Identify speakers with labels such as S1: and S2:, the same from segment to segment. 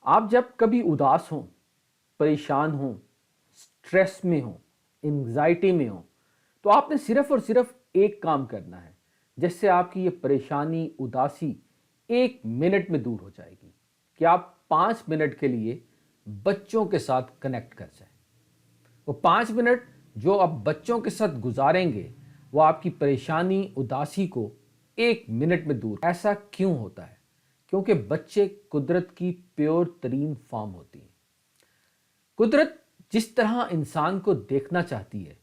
S1: آپ جب کبھی اداس ہوں، پریشان ہوں، سٹریس میں ہوں، انگزائٹی میں ہوں، تو آپ نے صرف اور صرف ایک کام کرنا ہے جس سے آپ کی یہ پریشانی، اداسی 1 منٹ میں دور ہو جائے گی کہ آپ 5 منٹ کے لیے بچوں کے ساتھ کنیکٹ کر جائیں۔ وہ 5 منٹ جو آپ بچوں کے ساتھ گزاریں گے وہ آپ کی پریشانی، اداسی کو 1 منٹ میں دور۔ ایسا کیوں ہوتا ہے؟ کیونکہ بچے قدرت کی پیور ترین فارم ہوتی ہیں۔ قدرت جس طرح انسان کو دیکھنا چاہتی ہے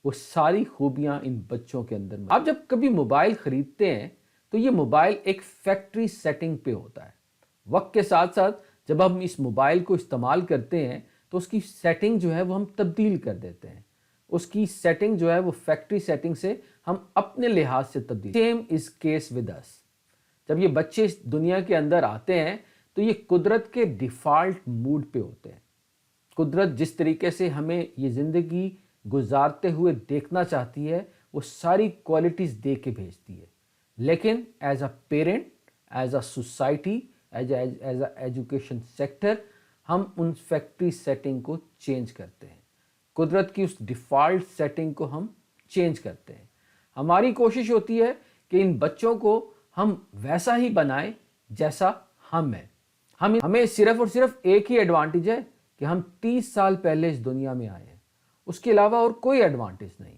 S1: وہ ساری خوبیاں ان بچوں کے اندر آپ جب کبھی موبائل خریدتے ہیں تو یہ موبائل ایک فیکٹری سیٹنگ پہ ہوتا ہے۔ وقت کے ساتھ ساتھ جب ہم اس موبائل کو استعمال کرتے ہیں تو اس کی سیٹنگ جو ہے وہ ہم تبدیل کر دیتے ہیں۔ اس کی سیٹنگ جو ہے وہ فیکٹری سیٹنگ سے ہم اپنے لحاظ سے تبدیل۔ Same is case with us. جب یہ بچے اس دنیا کے اندر آتے ہیں تو یہ قدرت کے ڈیفالٹ موڈ پہ ہوتے ہیں۔ قدرت جس طریقے سے ہمیں یہ زندگی گزارتے ہوئے دیکھنا چاہتی ہے وہ ساری کوالٹیز دے کے بھیجتی ہے، لیکن as a parent, as a society, as a education sector ہم ان فیکٹری سیٹنگ کو چینج کرتے ہیں۔ قدرت کی اس ڈیفالٹ سیٹنگ کو ہم چینج کرتے ہیں۔ ہماری کوشش ہوتی ہے کہ ان بچوں کو ہم ویسا ہی بنائیں جیسا ہم ہیں۔ ہمیں صرف اور صرف ایک ہی ایڈوانٹیج ہے کہ ہم 30 سال پہلے اس دنیا میں آئے ہیں، اس کے علاوہ اور کوئی ایڈوانٹیج نہیں۔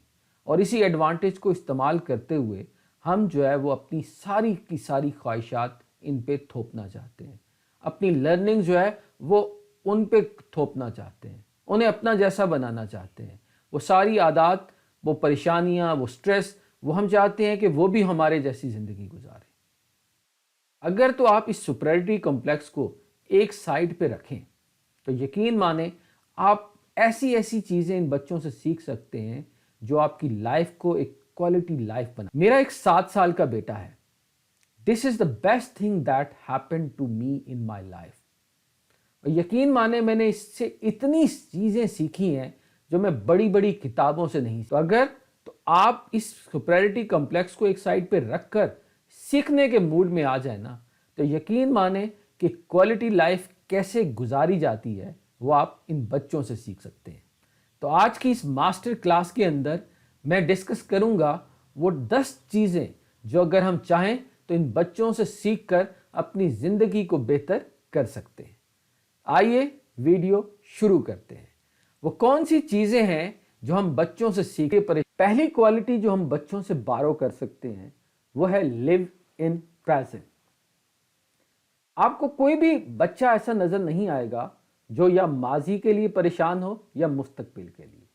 S1: اور اسی ایڈوانٹیج کو استعمال کرتے ہوئے ہم جو ہے وہ اپنی ساری کی ساری خواہشات ان پہ تھوپنا چاہتے ہیں، اپنی لرننگ جو ہے وہ ان پہ تھوپنا چاہتے ہیں، انہیں اپنا جیسا بنانا چاہتے ہیں۔ وہ ساری عادات، وہ پریشانیاں، وہ سٹریس، وہ ہم چاہتے ہیں کہ وہ بھی ہمارے جیسی زندگی گزاریں۔ اگر تو آپ اس سپریورٹی کمپلیکس کو ایک سائڈ پہ رکھیں تو یقین مانیں آپ ایسی چیزیں ان بچوں سے سیکھ سکتے ہیں جو آپ کی لائف کو ایک کوالٹی لائف بنا۔ میرا ایک 7 سال کا بیٹا ہے۔ This is the best thing that happened to me in my life۔ یقین مانیں میں نے اس سے اتنی چیزیں سیکھی ہیں جو میں بڑی بڑی کتابوں سے نہیں۔ تو اگر تو آپ اس سپریورٹی کمپلیکس کو ایک سائڈ پہ رکھ کر سیکھنے کے موڈ میں آ جائیں نا تو یقین مانیں کہ کوالٹی لائف کیسے گزاری جاتی ہے وہ آپ ان بچوں سے سیکھ سکتے ہیں۔ تو آج کی اس ماسٹر کلاس کے اندر میں ڈسکس کروں گا وہ 10 چیزیں جو اگر ہم چاہیں تو ان بچوں سے سیکھ کر اپنی زندگی کو بہتر کر سکتے ہیں۔ آئیے ویڈیو شروع کرتے ہیں۔ وہ کون سی چیزیں ہیں جو ہم بچوں سے سیکھیں؟ پہلی کوالٹی جو ہم بچوں سے بارو کر سکتے ہیں وہ ہے لیو ان پریزنٹ۔ آپ کو کوئی بھی بچہ ایسا نظر نہیں آئے گا جو یا ماضی کے لیے پریشان ہو یا مستقبل کے لیے۔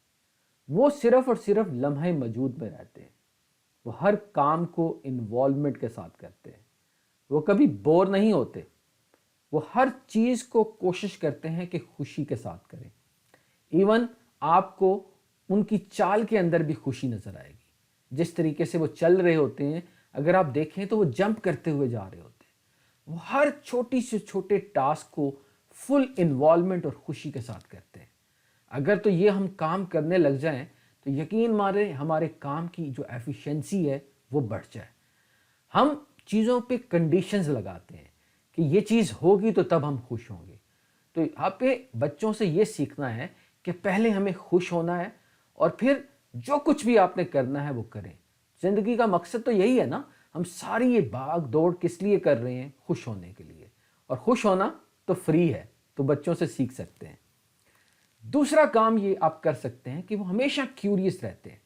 S1: وہ صرف اور صرف لمحے موجود میں رہتے ہیں۔ وہ ہر کام کو انوالومنٹ کے ساتھ کرتے ہیں۔ وہ کبھی بور نہیں ہوتے۔ وہ ہر چیز کو کوشش کرتے ہیں کہ خوشی کے ساتھ کریں۔ ایون آپ کو ان کی چال کے اندر بھی خوشی نظر آئے گی۔ جس طریقے سے وہ چل رہے ہوتے ہیں اگر آپ دیکھیں تو وہ جمپ کرتے ہوئے جا رہے ہوتے ہیں۔ وہ ہر چھوٹی سے چھوٹے ٹاسک کو فل انوالومنٹ اور خوشی کے ساتھ کرتے ہیں۔ اگر تو یہ ہم کام کرنے لگ جائیں تو یقین مانیں ہمارے کام کی جو ایفیشنسی ہے وہ بڑھ جائے۔ ہم چیزوں پہ کنڈیشنز لگاتے ہیں کہ یہ چیز ہوگی تو تب ہم خوش ہوں گے۔ تو آپ پہ بچوں سے یہ سیکھنا ہے کہ پہلے ہمیں خوش ہونا ہے اور پھر جو کچھ بھی آپ نے کرنا ہے وہ کریں۔ زندگی کا مقصد تو یہی ہے نا، ہم ساری یہ بھاگ دوڑ کس لیے کر رہے ہیں؟ خوش ہونے کے لیے، اور خوش ہونا تو فری ہے، تو بچوں سے سیکھ سکتے ہیں۔ دوسرا کام یہ آپ کر سکتے ہیں کہ وہ ہمیشہ کیوریس رہتے ہیں۔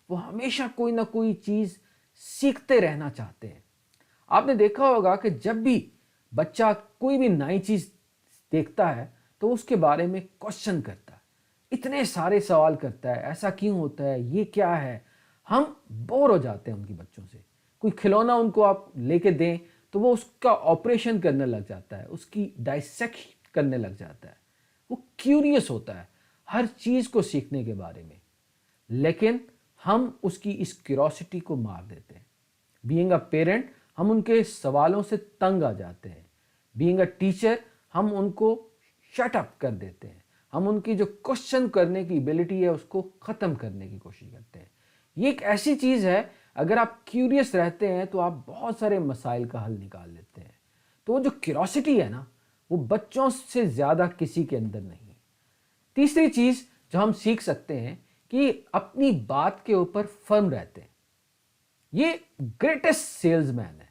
S1: وہ ہمیشہ کوئی نہ کوئی چیز سیکھتے رہنا چاہتے ہیں۔ آپ نے دیکھا ہوگا کہ جب بھی بچہ کوئی بھی نئی چیز دیکھتا ہے تو اس کے بارے میں کوشچن کرتا ہے، اتنے سارے سوال کرتا ہے، ایسا کیوں ہوتا ہے، یہ کیا ہے۔ ہم بور ہو جاتے ہیں ان کی بچوں سے۔ کوئی کھلونا ان کو آپ لے کے دیں تو وہ اس کا آپریشن کرنے لگ جاتا ہے، اس کی ڈائسیکشن کرنے لگ جاتا ہے۔ وہ کیوریس ہوتا ہے ہر چیز کو سیکھنے کے بارے میں، لیکن ہم اس کی اس کیوریوسٹی کو مار دیتے ہیں۔ بینگ اے پیرنٹ ہم ان کے سوالوں سے تنگ آ جاتے ہیں۔ بینگ اے ٹیچر ہم ان کو شٹ اپ کر دیتے ہیں۔ ہم ان کی جو کوشچن کرنے کی ایبلٹی ہے اس کو ختم کرنے کی کوشش کرتے ہیں۔ یہ ایک ایسی چیز ہے اگر آپ کیوریس رہتے ہیں تو آپ بہت سارے مسائل کا حل نکال لیتے ہیں۔ تو وہ جو کیوریوسٹی ہے نا وہ بچوں سے زیادہ کسی کے اندر نہیں ہے۔ تیسری چیز جو ہم سیکھ سکتے ہیں کہ اپنی بات کے اوپر فرم رہتے ہیں۔ یہ گریٹسٹ سیلز مین ہے۔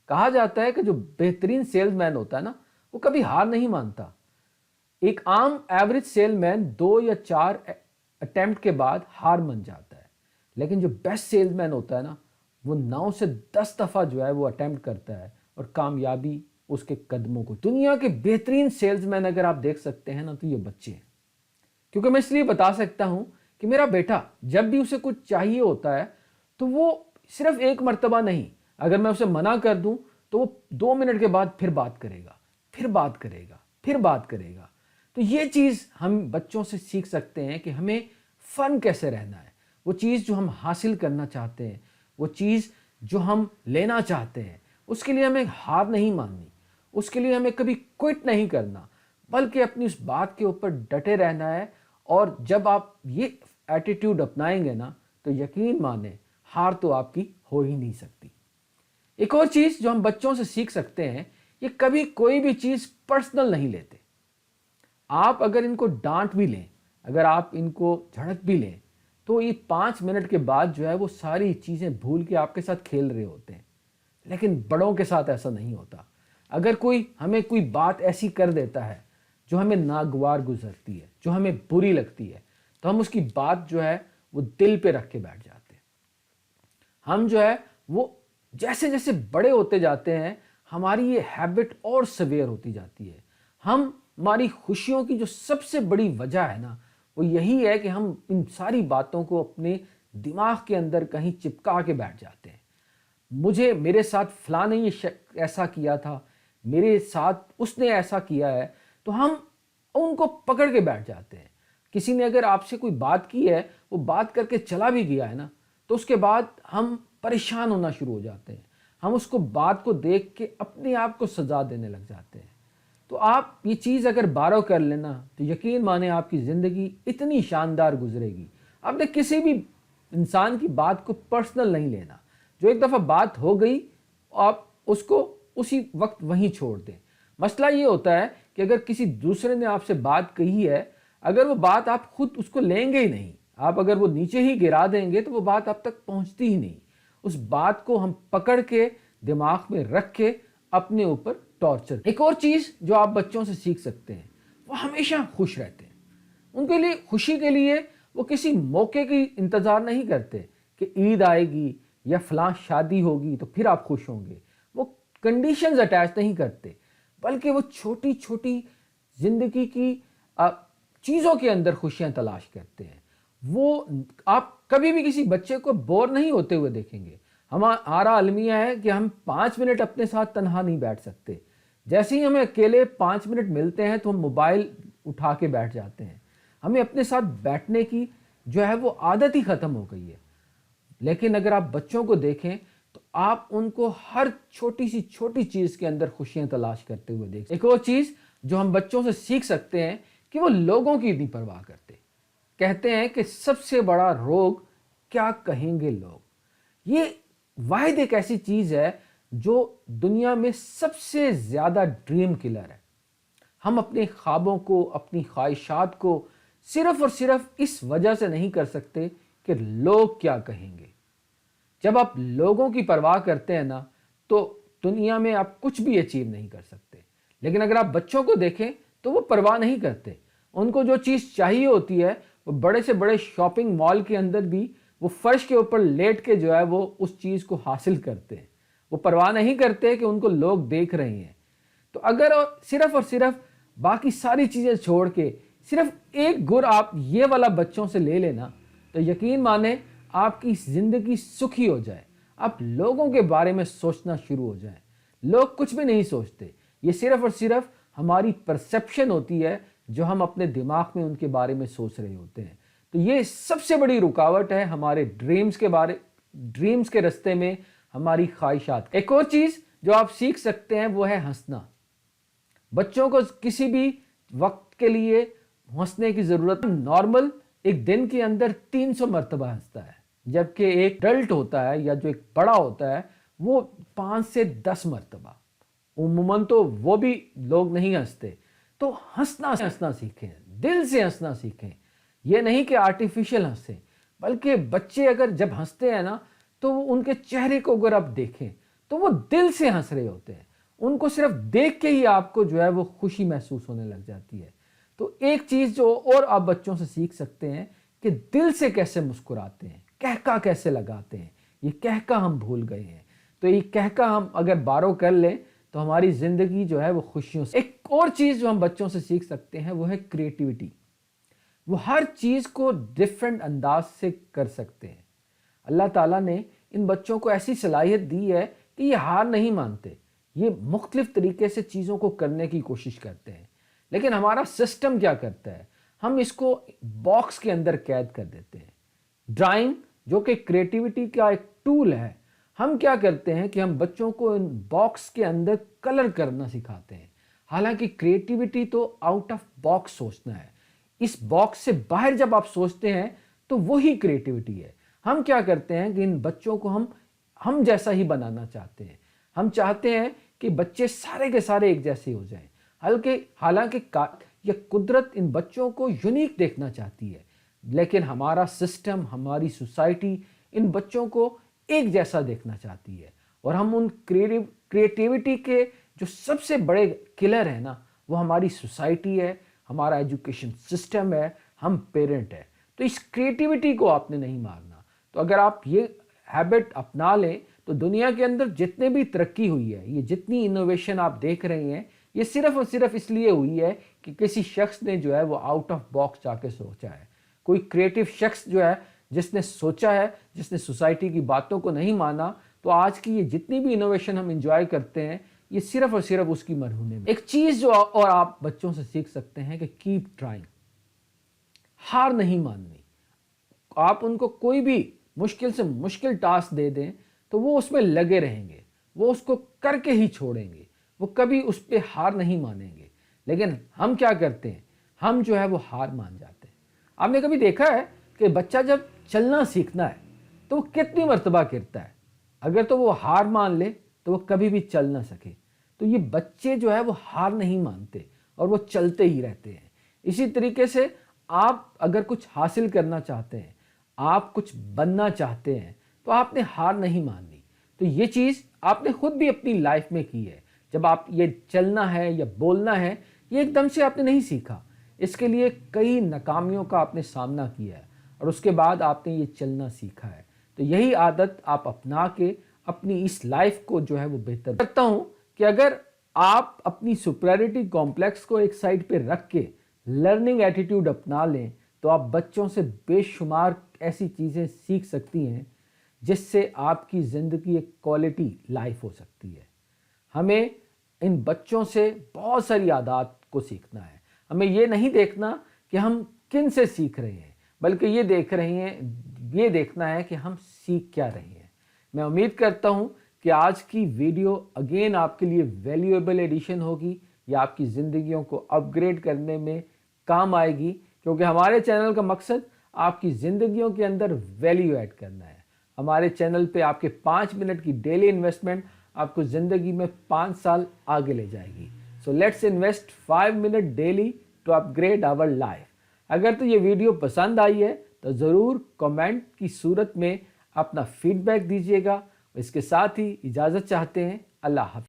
S1: کہا جاتا ہے کہ جو بہترین سیلز مین ہوتا ہے نا، وہ کبھی ہار نہیں مانتا۔ ایک عام ایوریج سیل مین 2 یا 4 اٹیمپٹ کے بعد ہار مان جاتا ہے، لیکن جو بیسٹ سیلز مین ہوتا ہے نا، وہ 9 سے 10 دفعہ جو ہے وہ اٹیمپٹ کرتا ہے اور کامیابی اس کے قدموں کو۔ دنیا کے بہترین سیلز مین اگر آپ دیکھ سکتے ہیں نا، تو یہ بچے ہیں۔ کیونکہ میں اس لیے بتا سکتا ہوں کہ میرا بیٹا جب بھی اسے کچھ چاہیے ہوتا ہے تو وہ صرف ایک مرتبہ نہیں، اگر میں اسے منع کر دوں تو وہ 2 منٹ کے بعد پھر بات کرے گا، پھر بات کرے گا، پھر بات کرے گا۔ تو یہ چیز ہم بچوں سے سیکھ سکتے ہیں کہ ہمیں فن کیسے رہنا ہے۔ وہ چیز جو ہم حاصل کرنا چاہتے ہیں، وہ چیز جو ہم لینا چاہتے ہیں، اس کے لیے ہمیں ہار نہیں ماننی، اس کے لیے ہمیں کبھی کوئٹ نہیں کرنا، بلکہ اپنی اس بات کے اوپر ڈٹے رہنا ہے۔ اور جب آپ یہ ایٹیٹیوڈ اپنائیں گے نا، تو یقین مانیں ہار تو آپ کی ہو ہی نہیں سکتی۔ ایک اور چیز جو ہم بچوں سے سیکھ سکتے ہیں، یہ کبھی کوئی بھی چیز پرسنل نہیں لیتے۔ آپ اگر ان کو ڈانٹ بھی لیں، اگر آپ ان کو جھڑک بھی لیں، تو یہ 5 منٹ کے بعد جو ہے وہ ساری چیزیں بھول کے آپ کے ساتھ کھیل رہے ہوتے ہیں۔ لیکن بڑوں کے ساتھ ایسا نہیں ہوتا۔ اگر کوئی ہمیں کوئی بات ایسی کر دیتا ہے جو ہمیں ناگوار گزرتی ہے، جو ہمیں بری لگتی ہے، تو ہم اس کی بات جو ہے وہ دل پہ رکھ کے بیٹھ جاتے ہیں۔ ہم جو ہے وہ جیسے جیسے بڑے ہوتے جاتے ہیں، ہماری یہ ہیبٹ اور سویئر ہوتی جاتی ہے۔ ہماری خوشیوں کی جو سب سے بڑی وجہ ہے نا، وہ یہی ہے کہ ہم ان ساری باتوں کو اپنے دماغ کے اندر کہیں چپکا کے بیٹھ جاتے ہیں۔ میرے ساتھ فلاں نے یہ ایسا کیا تھا، میرے ساتھ اس نے ایسا کیا ہے، تو ہم ان کو پکڑ کے بیٹھ جاتے ہیں۔ کسی نے اگر آپ سے کوئی بات کی ہے، وہ بات کر کے چلا بھی گیا ہے نا، تو اس کے بعد ہم پریشان ہونا شروع ہو جاتے ہیں۔ ہم اس کو بات کو دیکھ کے اپنے آپ کو سزا دینے لگ جاتے ہیں۔ تو آپ یہ چیز اگر بارو کر لینا، تو یقین مانیں آپ کی زندگی اتنی شاندار گزرے گی۔ آپ نے کسی بھی انسان کی بات کو پرسنل نہیں لینا۔ جو ایک دفعہ بات ہو گئی، آپ اس کو اسی وقت وہیں چھوڑ دیں۔ مسئلہ یہ ہوتا ہے کہ اگر کسی دوسرے نے آپ سے بات کہی ہے، اگر وہ بات آپ خود اس کو لیں گے ہی نہیں، آپ اگر وہ نیچے ہی گرا دیں گے، تو وہ بات آپ تک پہنچتی ہی نہیں۔ اس بات کو ہم پکڑ کے دماغ میں رکھ کے اپنے اوپر ٹارچر۔ ایک اور چیز جو آپ بچوں سے سیکھ سکتے ہیں، وہ ہمیشہ خوش رہتے ہیں۔ ان کے لیے خوشی کے لیے وہ کسی موقع کی انتظار نہیں کرتے کہ عید آئے گی یا فلاں شادی ہوگی تو پھر آپ خوش ہوں گے۔ وہ کنڈیشنز اٹیچ نہیں کرتے، بلکہ وہ چھوٹی چھوٹی زندگی کی چیزوں کے اندر خوشیاں تلاش کرتے ہیں۔ وہ آپ کبھی بھی کسی بچے کو بور نہیں ہوتے ہوئے دیکھیں گے۔ ہمارا المیہ ہے کہ ہم 5 منٹ اپنے ساتھ تنہا نہیں بیٹھ سکتے۔ جیسے ہی ہمیں اکیلے 5 منٹ ملتے ہیں تو ہم موبائل اٹھا کے بیٹھ جاتے ہیں۔ ہمیں اپنے ساتھ بیٹھنے کی جو ہے وہ عادت ہی ختم ہو گئی ہے۔ لیکن اگر آپ بچوں کو دیکھیں تو آپ ان کو ہر چھوٹی سی چھوٹی چیز کے اندر خوشیاں تلاش کرتے ہوئے دیکھ۔ ایک اور چیز جو ہم بچوں سے سیکھ سکتے ہیں کہ وہ لوگوں کی نہیں پرواہ کرتے۔ کہتے ہیں کہ سب سے بڑا روگ کیا کہیں گے لوگ۔ یہ واحد ایک ایسی چیز ہے جو دنیا میں سب سے زیادہ ڈریم کلر ہے۔ ہم اپنے خوابوں کو، اپنی خواہشات کو صرف اور صرف اس وجہ سے نہیں کر سکتے کہ لوگ کیا کہیں گے۔ جب آپ لوگوں کی پرواہ کرتے ہیں نا، تو دنیا میں آپ کچھ بھی اچیو نہیں کر سکتے۔ لیکن اگر آپ بچوں کو دیکھیں تو وہ پرواہ نہیں کرتے۔ ان کو جو چیز چاہیے ہوتی ہے، وہ بڑے سے بڑے شاپنگ مال کے اندر بھی وہ فرش کے اوپر لیٹ کے جو ہے وہ اس چیز کو حاصل کرتے ہیں۔ وہ پرواہ نہیں کرتے کہ ان کو لوگ دیکھ رہے ہیں۔ تو اگر صرف اور صرف باقی ساری چیزیں چھوڑ کے صرف ایک گر آپ یہ والا بچوں سے لے لینا، تو یقین مانیں آپ کی زندگی سکھی ہو جائے۔ آپ لوگوں کے بارے میں سوچنا شروع ہو جائیں۔ لوگ کچھ بھی نہیں سوچتے، یہ صرف اور صرف ہماری پرسیپشن ہوتی ہے جو ہم اپنے دماغ میں ان کے بارے میں سوچ رہے ہوتے ہیں۔ تو یہ سب سے بڑی رکاوٹ ہے ہمارے ڈریمز کے رستے میں، ہماری خواہشات۔ ایک اور چیز جو آپ سیکھ سکتے ہیں وہ ہے ہنسنا۔ بچوں کو کسی بھی وقت کے لیے ہنسنے کی ضرورت۔ نارمل ایک دن کے اندر 300 مرتبہ ہنستا ہے، جبکہ ایک ایڈلٹ ہوتا ہے یا جو ایک بڑا ہوتا ہے وہ 5 سے 10 مرتبہ۔ عموماً تو وہ بھی لوگ نہیں ہنستے. تو ہنسنا سیکھیں, دل سے ہنسنا سیکھیں. یہ نہیں کہ آرٹیفیشل ہنسیں, بلکہ بچے اگر جب ہنستے ہیں نا تو ان کے چہرے کو اگر آپ دیکھیں تو وہ دل سے ہنس رہے ہوتے ہیں. ان کو صرف دیکھ کے ہی آپ کو جو ہے وہ خوشی محسوس ہونے لگ جاتی ہے. تو ایک چیز جو اور آپ بچوں سے سیکھ سکتے ہیں کہ دل سے کیسے مسکراتے ہیں, کہکا کیسے لگاتے ہیں. یہ کہکا ہم بھول گئے ہیں. تو یہ کہکا ہم اگر بارو کر لیں تو ہماری زندگی جو ہے وہ خوشیوں سے. ایک اور چیز جو ہم بچوں سے سیکھ سکتے ہیں وہ ہے کریٹیوٹی. وہ ہر چیز کو ڈیفرنٹ انداز سے کر سکتے ہیں. اللہ تعالیٰ نے ان بچوں کو ایسی صلاحیت دی ہے کہ یہ ہار نہیں مانتے. یہ مختلف طریقے سے چیزوں کو کرنے کی کوشش کرتے ہیں. لیکن ہمارا سسٹم کیا کرتا ہے, ہم اس کو باکس کے اندر قید کر دیتے ہیں. ڈرائنگ جو کہ کریٹیوٹی کا ایک ٹول ہے, ہم کیا کرتے ہیں کہ ہم بچوں کو ان باکس کے اندر کلر کرنا سکھاتے ہیں. حالانکہ کریٹیوٹی تو آؤٹ آف باکس سوچنا ہے. اس باکس سے باہر جب آپ سوچتے ہیں تو وہی کریٹیوٹی ہے. ہم کیا کرتے ہیں کہ ان بچوں کو ہم جیسا ہی بنانا چاہتے ہیں. ہم چاہتے ہیں کہ بچے سارے کے سارے ایک جیسے ہو جائیں. حالانکہ یہ قدرت ان بچوں کو یونیک دیکھنا چاہتی ہے, لیکن ہمارا سسٹم, ہماری سوسائٹی ان بچوں کو ایک جیسا دیکھنا چاہتی ہے. اور ہم ان کریٹیوٹی کے جو سب سے بڑے کلر ہیں نا, وہ ہماری سوسائٹی ہے, ہمارا ایجوکیشن سسٹم ہے, ہم پیرنٹ ہیں. تو اس کریٹیوٹی کو آپ نے نہیں مارنا. تو اگر آپ یہ ہیبٹ اپنا لیں تو دنیا کے اندر جتنے بھی ترقی ہوئی ہے, یہ جتنی انوویشن آپ دیکھ رہے ہیں, یہ صرف اور صرف اس لیے ہوئی ہے کہ کسی شخص نے جو ہے وہ آؤٹ آف باکس جا کے سوچا ہے. کوئی کریٹیو شخص جو ہے جس نے سوچا ہے, جس نے سوسائٹی کی باتوں کو نہیں مانا, تو آج کی یہ جتنی بھی انوویشن ہم انجوائے کرتے ہیں یہ صرف اور صرف اس کی مرہون میں. ایک چیز جو اور آپ بچوں سے سیکھ سکتے ہیں کہ کیپ ٹرائنگ, ہار نہیں ماننی. آپ ان کو کوئی بھی مشکل سے مشکل ٹاسک دے دیں تو وہ اس میں لگے رہیں گے, وہ اس کو کر کے ہی چھوڑیں گے, وہ کبھی اس پہ ہار نہیں مانیں گے. لیکن ہم کیا کرتے ہیں, ہم جو ہے وہ ہار مان جاتے ہیں. آپ نے کبھی دیکھا ہے کہ بچہ جب چلنا سیکھنا ہے تو وہ کتنی مرتبہ گرتا ہے, اگر تو وہ ہار مان لے تو وہ کبھی بھی چل نہ سکے. تو یہ بچے جو ہے وہ ہار نہیں مانتے اور وہ چلتے ہی رہتے ہیں. اسی طریقے سے آپ اگر کچھ حاصل کرنا چاہتے ہیں, آپ کچھ بننا چاہتے ہیں, تو آپ نے ہار نہیں ماننی. تو یہ چیز آپ نے خود بھی اپنی لائف میں کی ہے. جب آپ یہ چلنا ہے یا بولنا ہے, یہ ایک دم سے آپ نے نہیں سیکھا. اس کے لیے کئی ناکامیوں کا آپ نے سامنا کیا ہے اور اس کے بعد آپ نے یہ چلنا سیکھا ہے. تو یہی عادت آپ اپنا کے اپنی اس لائف کو جو ہے وہ بہتر کرتا ہوں کہ اگر آپ اپنی سپریورٹی کمپلیکس کو ایک سائڈ پہ رکھ کے لرننگ ایٹیٹیوڈ اپنا لیں تو آپ بچوں سے بے شمار ایسی چیزیں سیکھ سکتی ہیں جس سے آپ کی زندگی ایک کوالٹی لائف ہو سکتی ہے. ہمیں ان بچوں سے بہت ساری عادات کو سیکھنا ہے. ہمیں یہ نہیں دیکھنا کہ ہم کن سے سیکھ رہے ہیں, بلکہ یہ دیکھنا ہے کہ ہم سیکھ کیا رہے ہیں. میں امید کرتا ہوں کہ آج کی ویڈیو اگین آپ کے لیے ویلیویبل ایڈیشن ہوگی, یا آپ کی زندگیوں کو اپ گریڈ کرنے میں کام آئے گی, کیونکہ ہمارے چینل کا مقصد آپ کی زندگیوں کے اندر ویلیو ایڈ کرنا ہے. ہمارے چینل پہ آپ کے 5 منٹ کی ڈیلی انویسٹمنٹ آپ کو زندگی میں 5 سال آگے لے جائے گی. So let's invest 5 minute daily to upgrade our life. اگر تو یہ ویڈیو پسند آئی ہے تو ضرور کمنٹ کی صورت میں اپنا فیڈ بیک دیجیے گا. اس کے ساتھ ہی اجازت چاہتے ہیں. اللہ حافظ.